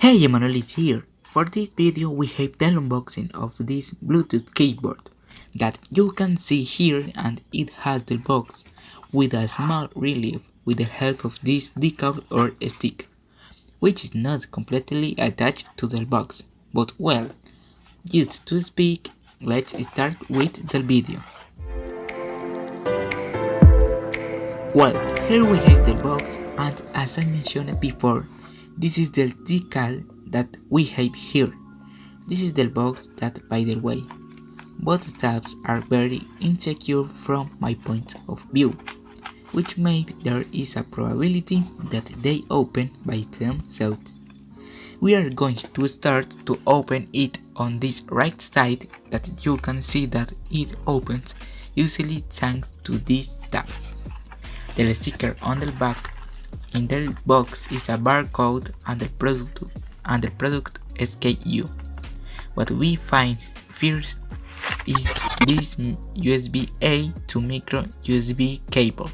Hey, Emanuel is here. For this video we have the unboxing of this Bluetooth keyboard that you can see here, and it has the box with a small relief with the help of this decal or stick, which is not completely attached to the box, but well, used to speak. Let's start with the video. Well, here we have the box, and as I mentioned before, this is the decal that we have here. This is the box that, by the way, both tabs are very insecure from my point of view, which maybe there is a probability that they open by themselves. We are going to start to open it on this right side, that you can see that it opens easily thanks to this tab. The sticker on the back in the box is a barcode and the product SKU. What we find first is this USB-A to micro USB cable,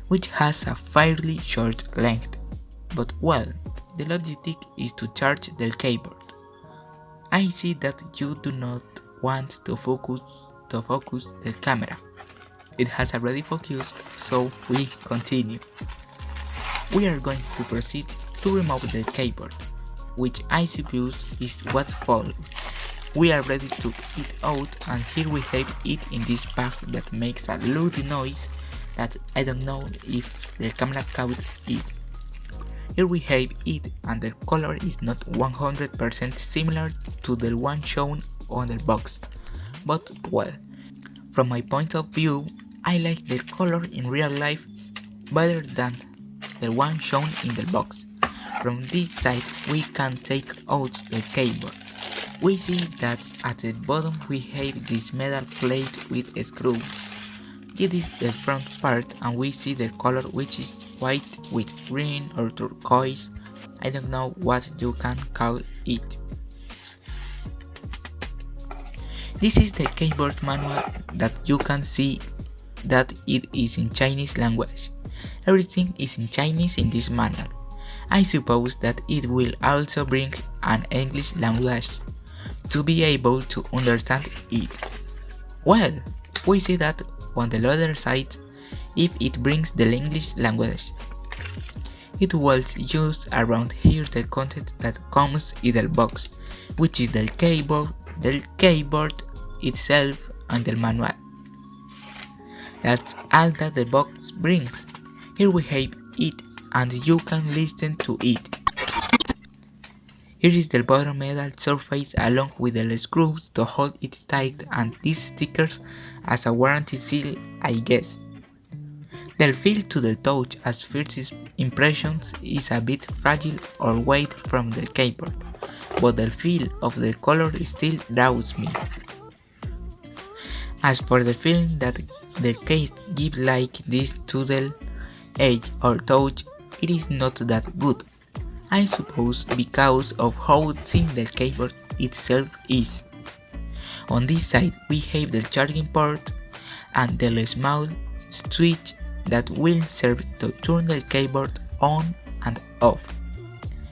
which has a fairly short length, but well, the objective is to charge the keyboard. I see that you do not want to focus the camera. It has already focused, so we continue. We are going to proceed to remove the keyboard, which I suppose is what follows. We already took it out, and here we have it in this bag that makes a loud noise that I don't know if the camera caught it. Here we have it, and the color is not 100% similar to the one shown on the box, but well, from my point of view, I like the color in real life better than the one shown in the box. From this side we can take out the keyboard. We see that at the bottom we have this metal plate with screws. It is the front part, and we see the color, which is white with green or turquoise. I don't know what you can call it. This is the keyboard manual that you can see that it is in Chinese language. Everything is in Chinese in this manual. I suppose that it will also bring an English language to be able to understand it. Well, we see that on the other side, if it brings the English language. It was used around here the content that comes in the box, which is the keyboard itself and the manual. That's all that the box brings. Here we have it, and you can listen to it. Here is the bottom metal surface along with the screws to hold it tight, and these stickers as a warranty seal, I guess. The feel to the touch as first impressions is a bit fragile or weight from the keyboard, but the feel of the color still draws me. As for the feeling that the case gives like this to the edge or touch, it is not that good. I suppose because of how thin the keyboard itself is. On this side we have the charging port and the small switch that will serve to turn the keyboard on and off.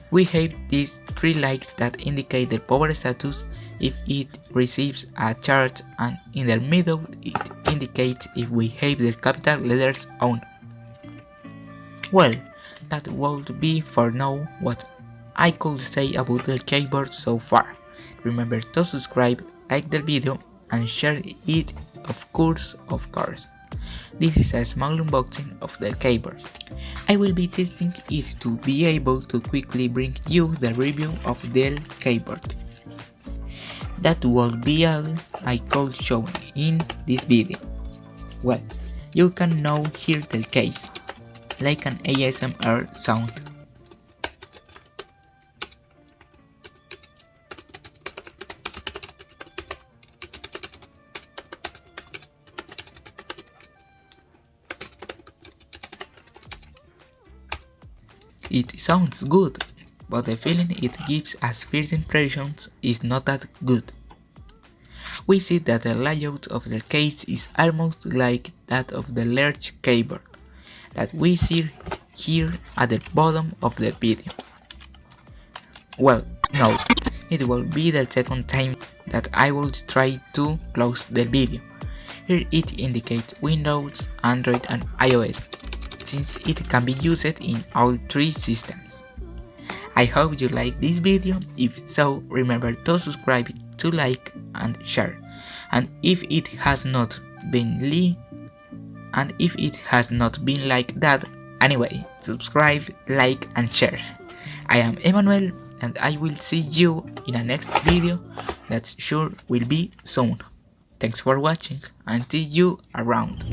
We have these three lights that indicate the power status if it receives a charge, and in the middle it indicates if we have the capital letters on. Well, that would be for now what I could say about the keyboard so far. Remember to subscribe, like the video, and share it, of course. This is a small unboxing of the keyboard. I will be testing it to be able to quickly bring you the review of the keyboard. That will be all I could show in this video. Well, you can now hear the case, like an ASMR sound. It sounds good, but the feeling it gives as first impressions is not that good. We see that the layout of the case is almost like that of the large keyboard that we see here at the bottom of the video. Well, no, it will be the second time that I will try to close the video. Here it indicates Windows, Android and iOS, since it can be used in all three systems. I hope you like this video. If so, remember to subscribe, to like and share. And if it has not been like that, anyway, subscribe, like and share. I am Emmanuel and I will see you in a next video that sure will be soon. Thanks for watching and see you around.